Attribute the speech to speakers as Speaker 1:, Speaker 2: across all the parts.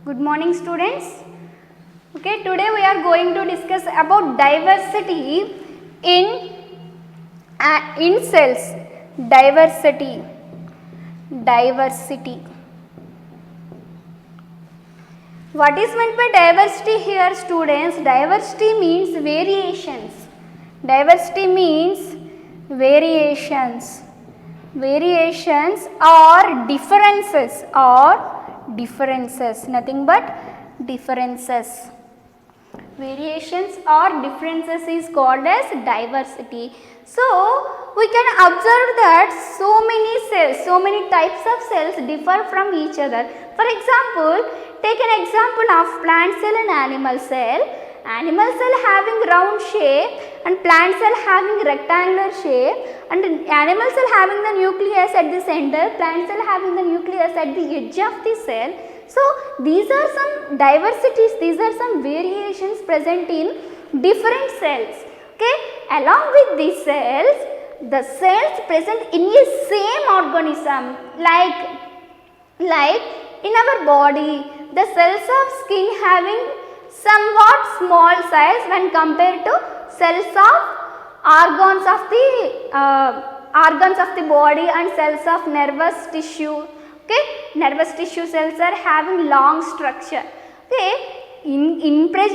Speaker 1: Good morning students. Okay, today we are going to discuss about diversity in cells. Diversity. What is meant by diversity here students? Diversity means variations. Diversity means variations. Variations or differences, nothing but differences. Variations or differences is called as diversity. So we can observe that so many cells, so many types of cells differ from each other. For example, take an example of plant cell and animal cell. Animal cell having round shape and plant cell having rectangular shape, and animal cell having the nucleus at the center, plant cell having the nucleus at the edge of the cell. So these are some diversities, these are some variations present in different cells. Okay, along with these cells, the cells present in a same organism, like in our body, the cells of skin having somewhat small size when compared to cells of organs of the body and cells of nervous tissue. Okay, nervous tissue cells are having long structure. Okay, in the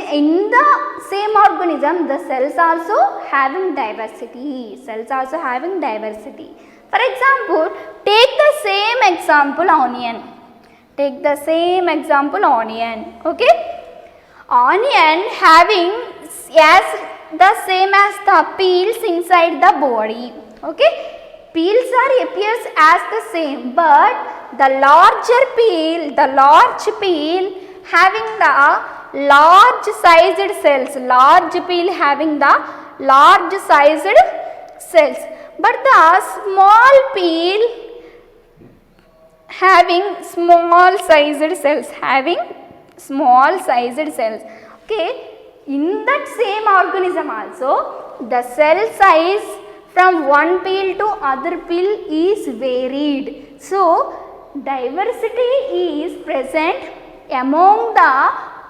Speaker 1: same organism, the cells also having diversity. Cells also having diversity. For example, take the same example onion. Take the same example onion. Okay. Onion having as the same as the peels inside the body. Okay, peels appears as the same, but the large peel having the large sized cells. Large peel having the large sized cells, but the small peel having small sized cells. Okay, in that same organism also, the cell size from one peel to other peel is varied. So diversity is present among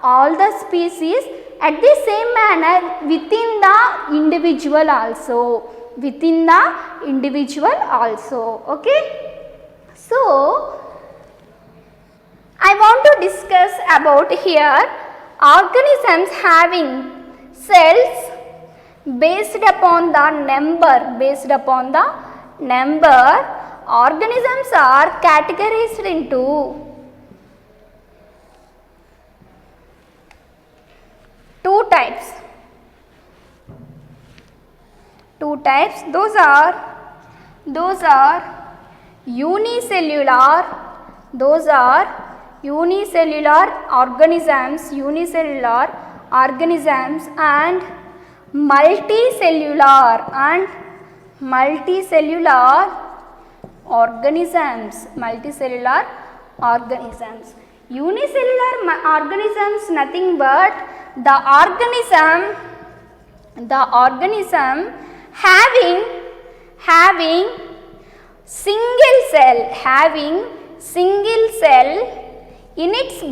Speaker 1: all the species at the same manner within the individual also. Okay, so I want to discuss about here organisms having cells based upon the number. Organisms are categorized into two types. Those are unicellular organisms and multicellular organisms. Unicellular organisms nothing but the organism having single cell in its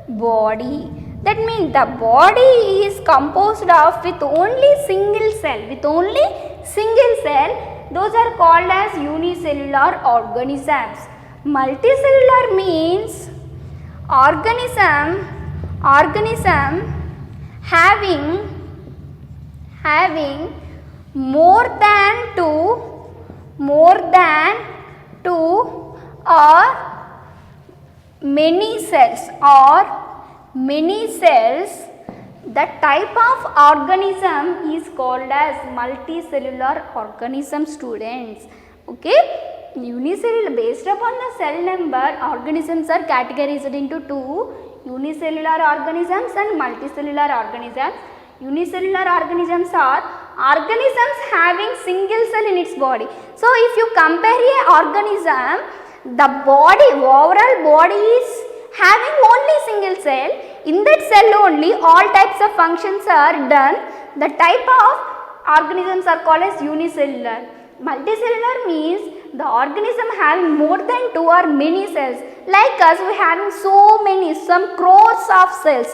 Speaker 1: body. That means the body is composed of with only single cell. Those are called as unicellular organisms. Multicellular means organism having more than two or many cells. The type of organism is called as multicellular organism, students. Okay, unicellular, based upon the cell number, organisms are categorized into two: unicellular organisms and multicellular organisms. Unicellular organisms are organisms having single cell in its body. So if you compare a organism, the overall body is having only single cell. In that cell only all types of functions are done. The type of organisms are called as unicellular. Multicellular means the organism having more than two or many cells. Like us, we having so many, some crores of cells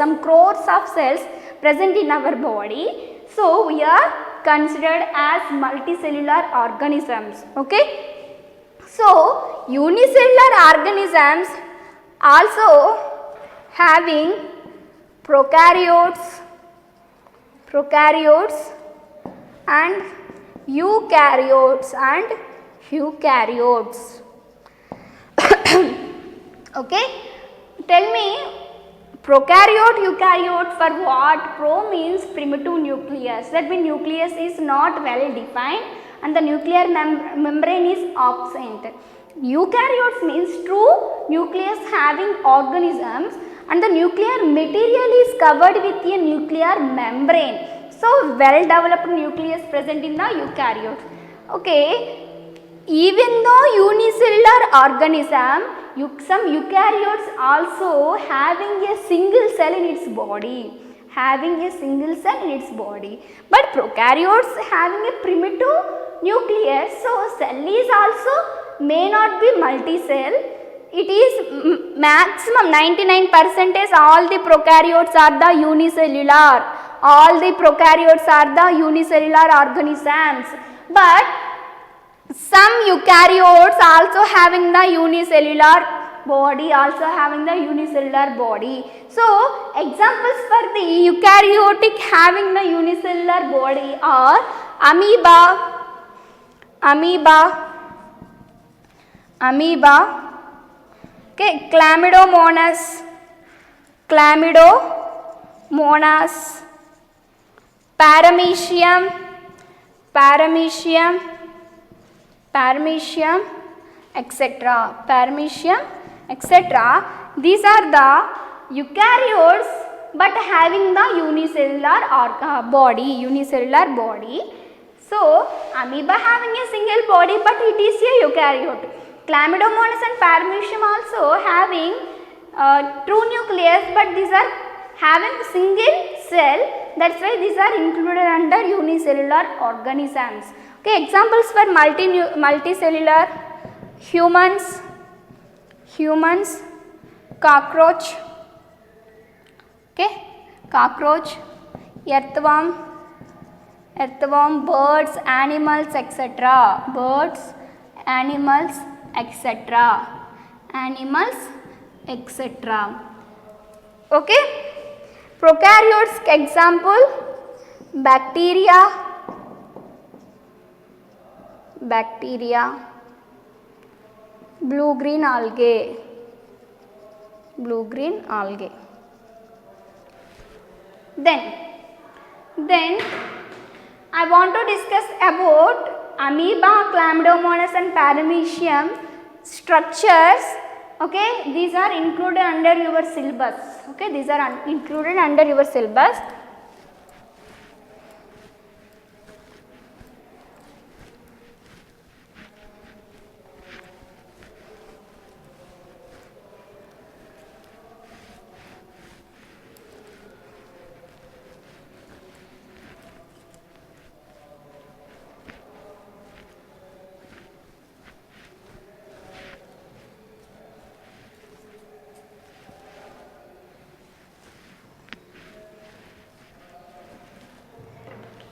Speaker 1: present in our body. So we are considered as multicellular organisms. Okay. So unicellular organisms also having prokaryotes and eukaryotes okay, tell me prokaryote, eukaryote for what? Pro means primitive nucleus, that means nucleus is not well defined and the nuclear membrane is absent. Eukaryotes means true nucleus having organisms and the nuclear material is covered with a nuclear membrane. So, well developed nucleus present in the eukaryotes. Okay. Even though unicellular organism, some eukaryotes also having a single cell in its body. But prokaryotes having a primitive nucleus, so cell is also may not be multicell. It is maximum 99% all the prokaryotes are the unicellular. Organisms. But some eukaryotes also having the unicellular body. So, examples for the eukaryotic having the unicellular body are amoeba, okay, chlamydomonas, paramecium, etc. These are the eukaryotes but having the unicellular body. So, amoeba having a single body but it is a eukaryote. Chlamydomonas and paramecium also having true nucleus but these are having single cell, that's why these are included under unicellular organisms. Okay, examples for multicellular: humans, cockroach, earthworm, birds, animals, etc. Okay. Prokaryotes example: bacteria, blue-green algae. Then I want to discuss about amoeba, chlamydomonas and paramecium structures. Okay, these are included under your syllabus.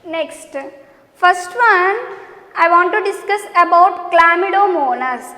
Speaker 1: Next, first one I want to discuss about chlamydomonas.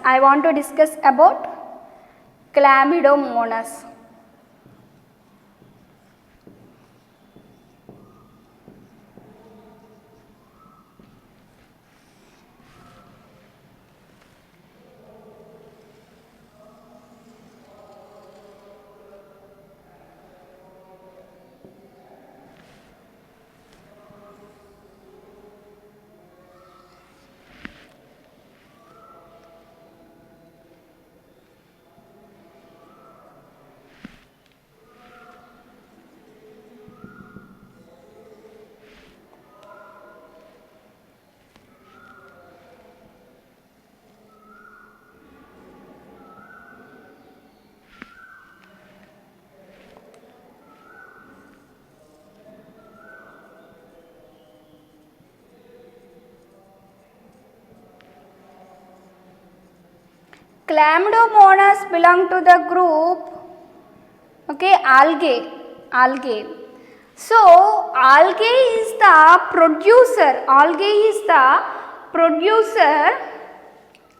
Speaker 1: Chlamydomonas belong to the group, okay, algae. So algae is the producer,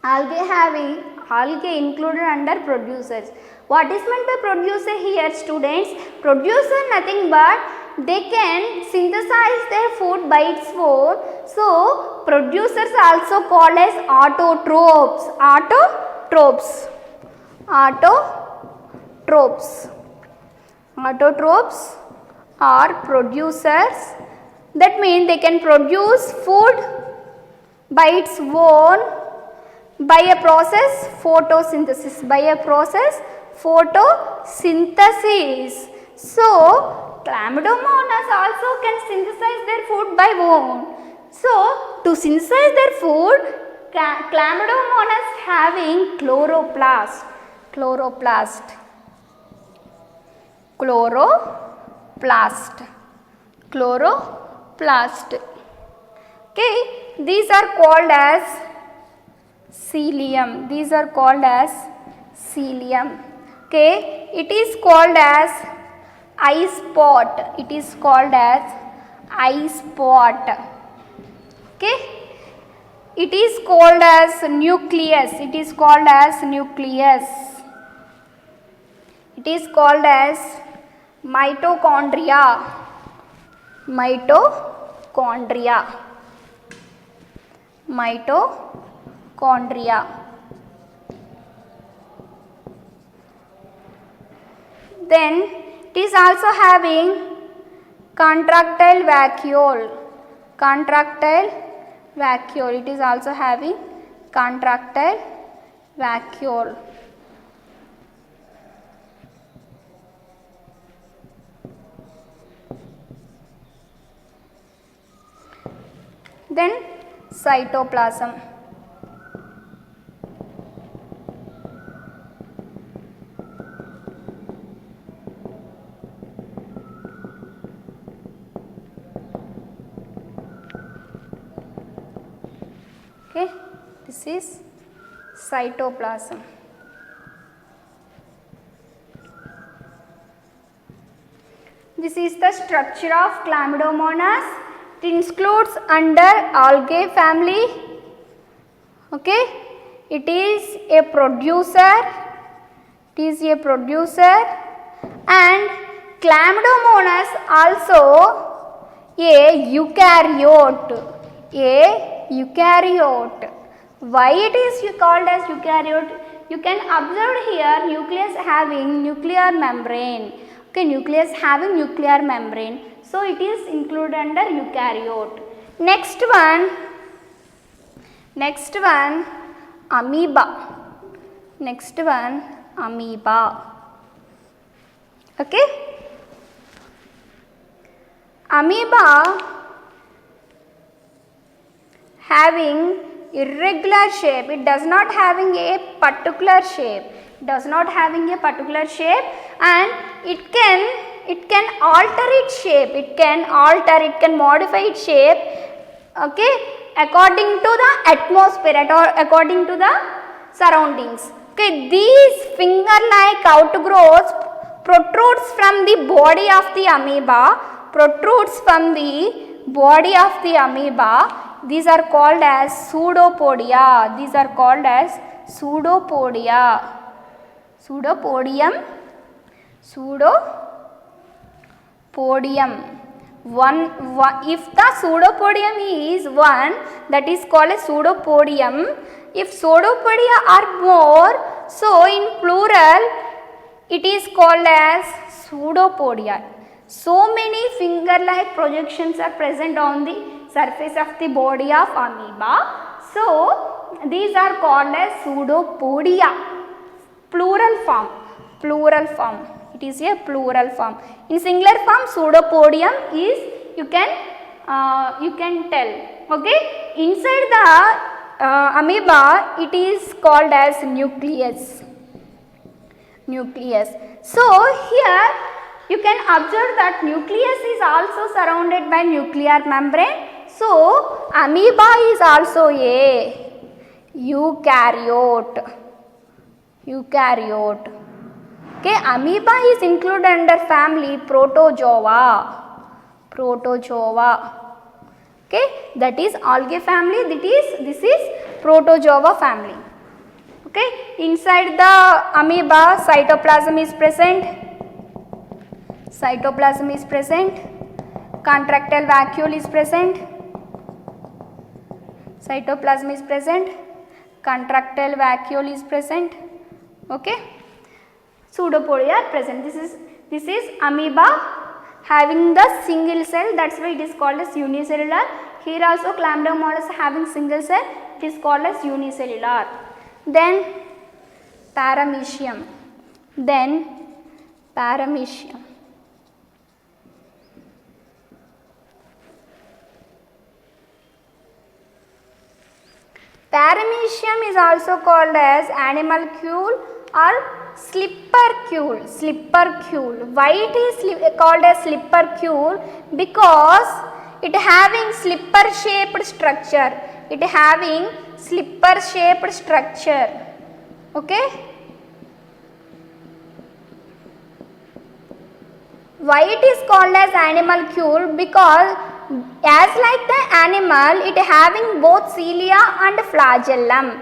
Speaker 1: algae included under producers. What is meant by producer here, students? Producer nothing but they can synthesize their food by its own. So producers also called as autotrophs. Autotrophs are producers. That means they can produce food by its own by a process photosynthesis. So Chlamydomonas also can synthesize their food by own. So to synthesize their food, Chlamydomonas having chloroplast. Okay, these are called as cilium. Okay, it is called as eye spot. Okay, it is called as nucleus. It is called as mitochondria. Then it is also having contractile vacuole. It is also having contractile vacuole. Then cytoplasm. Okay, this is cytoplasm. This is the structure of Chlamydomonas. It includes under algae family. Okay, it is a producer. And Chlamydomonas also a eukaryote. Why it is called as eukaryote? You can observe here nucleus having nuclear membrane. Okay, nucleus having nuclear membrane. So it is included under eukaryote. Next one amoeba. Okay, amoeba having irregular shape. It does not having a particular shape. And it can alter its shape. It can modify its shape. Okay, according to the atmosphere or according to the surroundings. Okay, these finger-like outgrowths protrudes from the body of the amoeba. These are called as pseudopodia. If the pseudopodium is one, that is called a pseudopodium. If pseudopodia are more, so in plural it is called as pseudopodia. So many finger-like projections are present on the surface of the body of amoeba. So these are called as pseudopodia. Plural form. It is a plural form. In singular form, pseudopodium is you can tell. Okay. Inside the amoeba, it is called as nucleus. So here you can observe that nucleus is also surrounded by nuclear membrane. So amoeba is also a eukaryote. Eukaryote. Okay, amoeba is included under family Protozoa. Protozoa. Okay, that is algae family. This is Protozoa family. Okay, inside the amoeba cytoplasm is present. Cytoplasm is present. Contractile vacuole is present. Cytoplasm is present. Contractile vacuole is present. Okay. Pseudopodia are present. This is amoeba having the single cell, that's why it is called as unicellular. Here also Chlamydomonas having single cell, it is called as unicellular. Then Paramecium. Paramecium is also called as animalcule or slippercule. Why it is called as slippercule? Because it having slipper shaped structure. Okay. Why it is called as animalcule? Because as like the animal, it having both cilia and flagellum.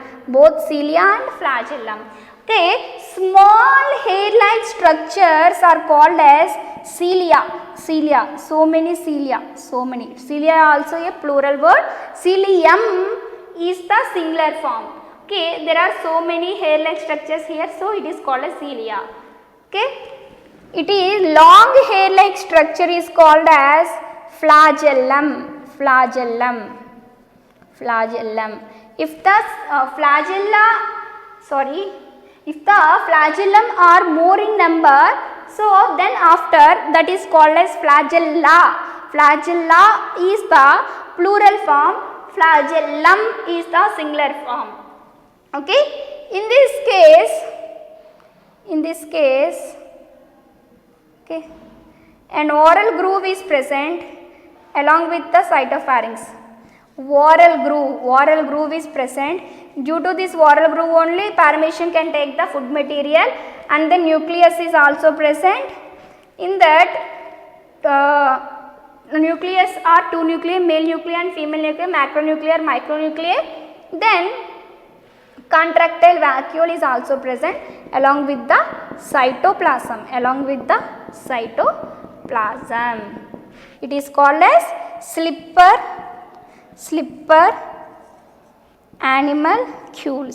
Speaker 1: Okay, small hair-like structures are called as cilia. So many cilia. Cilia also a plural word. Cilium is the singular form. Okay, there are so many hair-like structures here, so it is called as cilia. Okay, it is long hair-like structure is called as flagellum. If the flagellum are more in number, so then after that is called as flagella. Flagella is the plural form, flagellum is the singular form. Okay, in this case, okay, an oral groove is present along with the cytopharynx. Oral groove is present. Due to this oral groove only, Paramecium can take the food material, and the nucleus is also present. In that nucleus are two nuclei, male nuclei and female nuclei, macronuclear, micronuclei. Then contractile vacuole is also present along with the cytoplasm. It is called as slipper animalcule.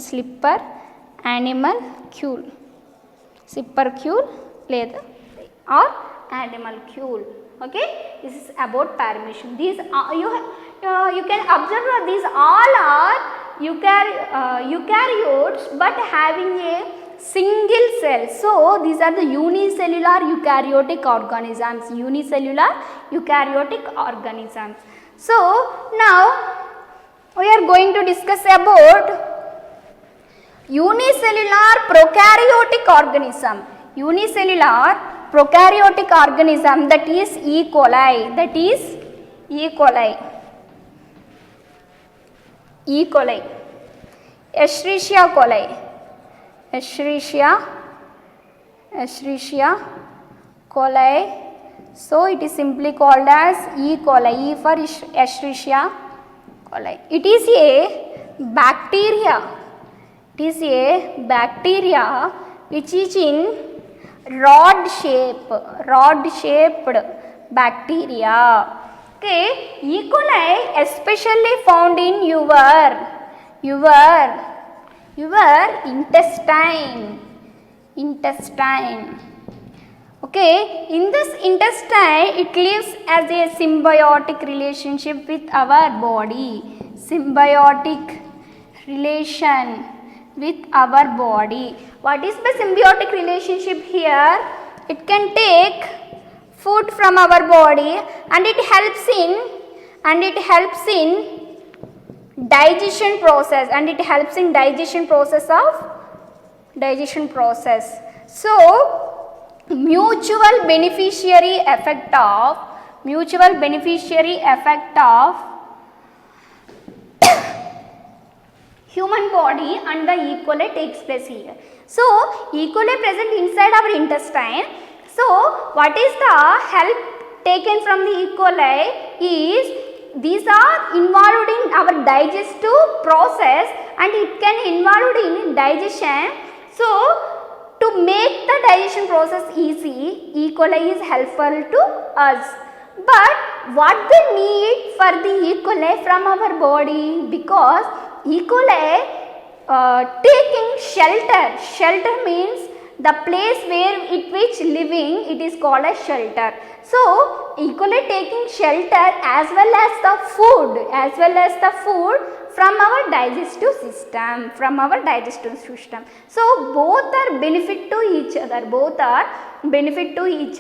Speaker 1: Slippercule or animalcule. Okay, this is about Paramecium. These are, you can observe that these all are eukaryotes but having a single cell. So these are the unicellular eukaryotic organisms. So now we are going to discuss about unicellular prokaryotic organism. That is E. coli. Escherichia coli. So it is simply called as E. coli. E for Escherichia coli. It is a bacteria which is in rod shaped bacteria. Okay, E. coli especially found in your intestine. Okay, in this intestine it lives as a symbiotic relationship with our body. What is the symbiotic relationship here? It can take food from our body and it helps in digestion process. So mutual beneficiary effect of human body and the E. coli takes place here. So, E. coli present inside our intestine. So, what is the help taken from the E. coli is these are involved in our digestive process and it can involved in digestion. So, to make the digestion process easy, E. coli is helpful to us. But what the need for the E. coli from our body? Because E. coli taking shelter. Shelter means the place where it which living, it is called as shelter. So, E. coli taking shelter as well as the food from our digestive system, So, both are benefit to each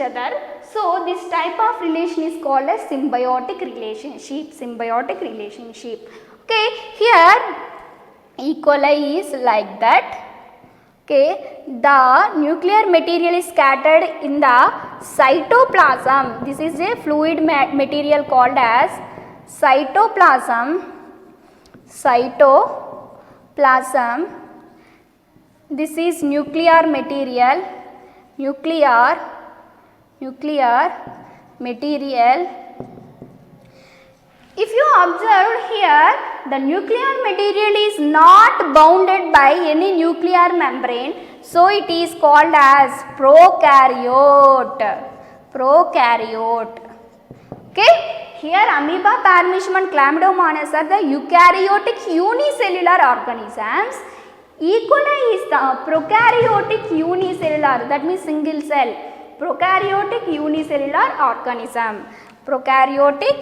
Speaker 1: other, So, this type of relation is called as symbiotic relationship. Okay, here E. coli is like that. Okay, the nuclear material is scattered in the cytoplasm. This is a fluid material called as cytoplasm. This is nuclear material. If you observe here, the nuclear material is not bounded by any nuclear membrane, so it is called as prokaryote. Okay, here amoeba, paramecium and chlamydomonas are the eukaryotic unicellular organisms. E. coli is the prokaryotic unicellular, that means single cell. Prokaryotic unicellular organism. Prokaryotic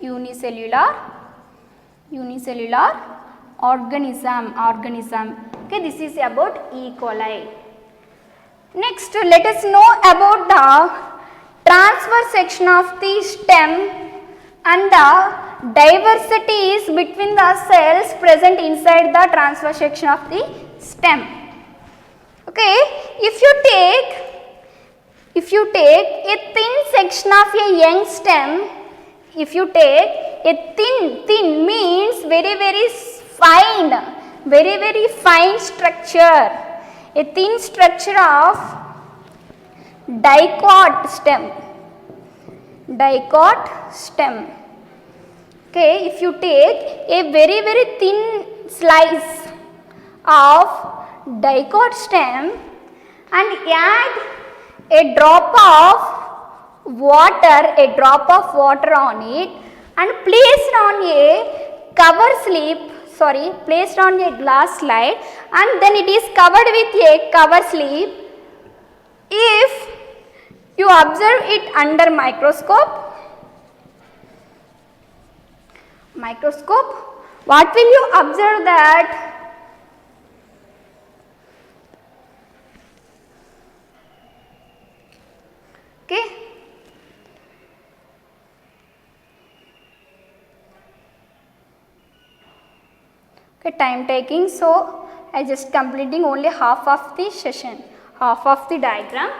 Speaker 1: unicellular organism. Okay, this is about E. coli. Next, let us know about the transverse section of the stem and the diversities between the cells present inside the transverse section of the stem. Okay, if you take a thin section of a young stem, if you take a thin means very fine structure, a thin structure of dicot stem. Okay, if you take a very thin slice of dicot stem and add a drop of water on it and placed on a glass slide and then it is covered with a cover slip. If you observe it under microscope, what will you observe that? Okay. Okay, time taking, so I just completing only half of the session, half of the diagram.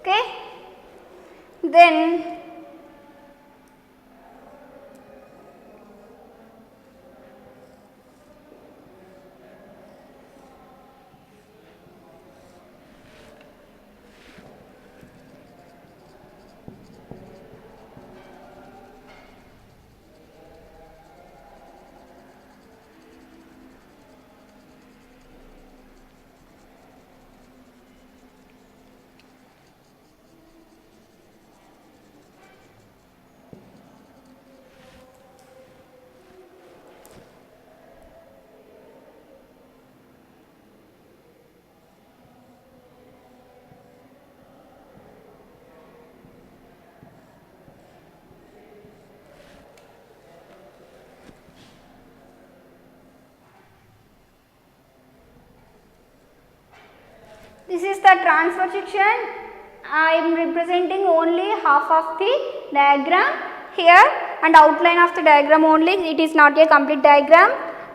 Speaker 1: Okay, then This is the transfer section. I am representing only half of the diagram here and outline of the diagram only. It is not a complete diagram.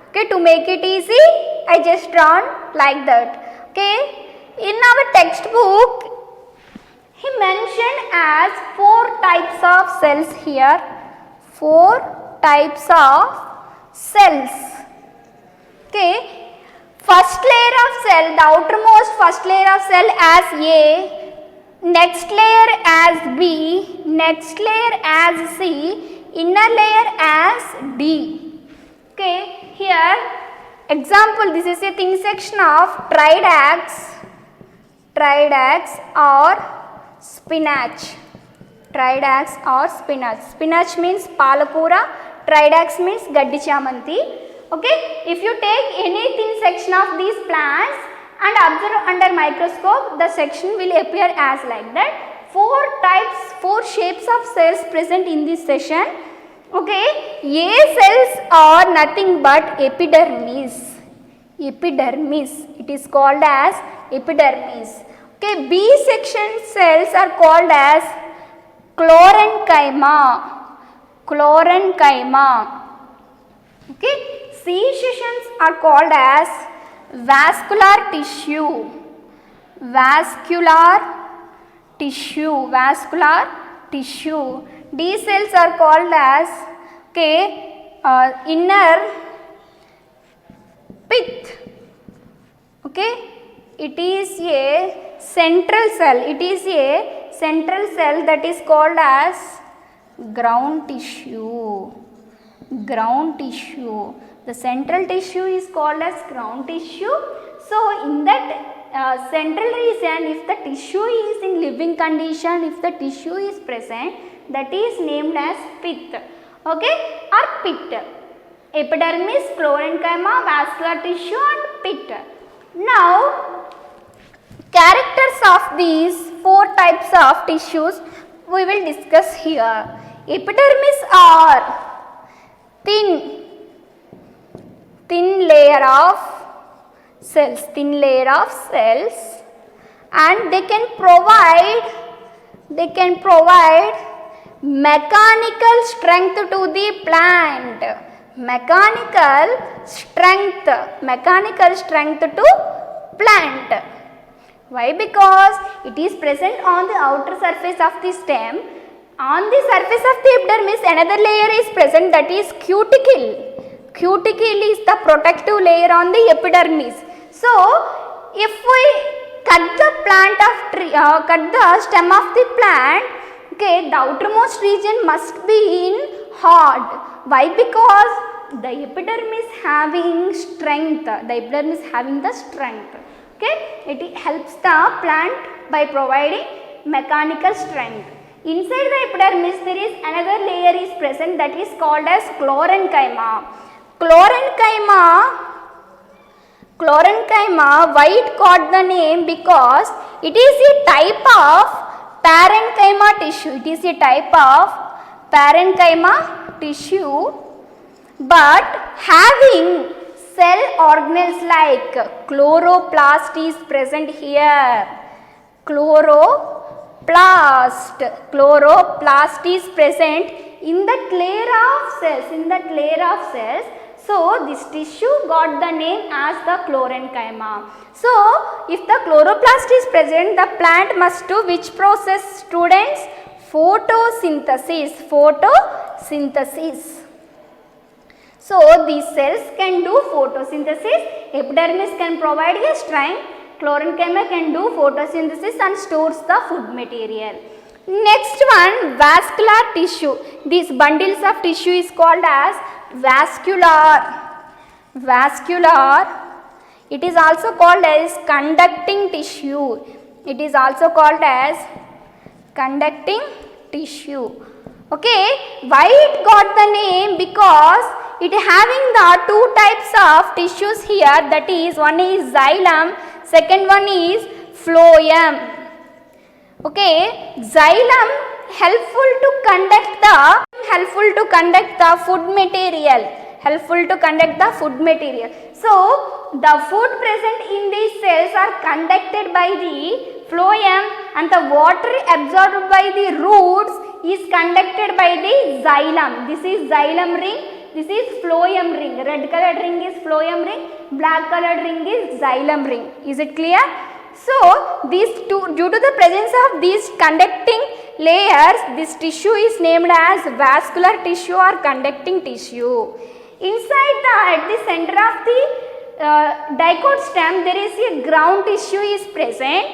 Speaker 1: Okay, to make it easy, I just drawn like that. Okay, in our textbook, he mentioned as 4 types of cells here. 4 types of cells. Okay, first layer of cell, the outermost first layer of cell as A, next layer as B, next layer as C, inner layer as D. Okay, here example, this is a thin section of Tridacts or spinach. Tridacts or spinach. Spinach means palakura, Tridacts means gaddi chamanti. Okay, if you take any thin section of these plants and observe under microscope, the section will appear as like that. 4 shapes of cells present in this section. Okay, A cells are nothing but epidermis. It is called as epidermis. Okay, B section cells are called as chlorenchyma. Okay, C sections are called as vascular tissue. D cells are called as inner pith. Okay, it is a central cell that is called as ground tissue. The central tissue is called as ground tissue. So in that central region, if the tissue is in living condition, if the tissue is present, that is named as pith. Okay, or pit. Epidermis, chlorenchyma, vascular tissue and pit. Now, characters of these 4 types of tissues we will discuss here. Epidermis are thin layer of cells and they can provide mechanical strength to the plant. Mechanical strength to plant. Why? Because it is present on the outer surface of the stem. On the surface of the epidermis, another layer is present, that is cuticle. Cuticle is the protective layer on the epidermis. So, if we cut the stem of the plant, okay, the outermost region must be in hard. Why? Because the epidermis having strength. Okay, it helps the plant by providing mechanical strength. Inside the epidermis, there is another layer is present, that is called as chlorenchyma. Chlorenchyma, why it got the name? Because it is a type of parenchyma tissue. But having cell organelles like chloroplast is present here. Chloroplast is present in that layer of cells. So, this tissue got the name as the chlorenchyma. So, if the chloroplast is present, the plant must do which process, students? Photosynthesis. So, these cells can do photosynthesis. Epidermis can provide a strength. Chlorenchyma can do photosynthesis and stores the food material. Next one, vascular tissue. These bundles of tissue is called as vascular. It is also called as conducting tissue. Okay, why it got the name? Because it having the 2 types of tissues here, that is, one is xylem, second one is phloem. Okay, xylem helpful to conduct the food material. helpful to conduct the food material. So the food present in these cells are conducted by the phloem, and the water absorbed by the roots is conducted by the xylem. This is xylem ring, this is phloem ring. Red colored ring is phloem ring, black colored ring is xylem ring. Is it clear? So these two, due to the presence of these conducting layers, this tissue is named as vascular tissue or conducting tissue. Inside at the center of the dicot stem, there is a ground tissue is present.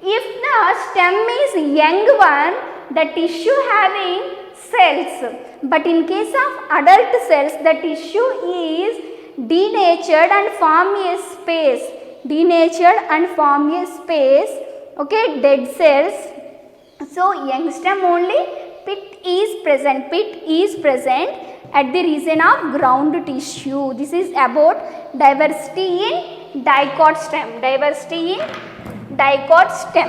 Speaker 1: If the stem is young one, the tissue having cells, but in case of adult cells, the tissue is denatured and form a space. Denatured and form a space. Okay, dead cells. So young stem only pit is present. Pit is present at the region of ground tissue. This is about diversity in dicot stem. Diversity in dicot stem.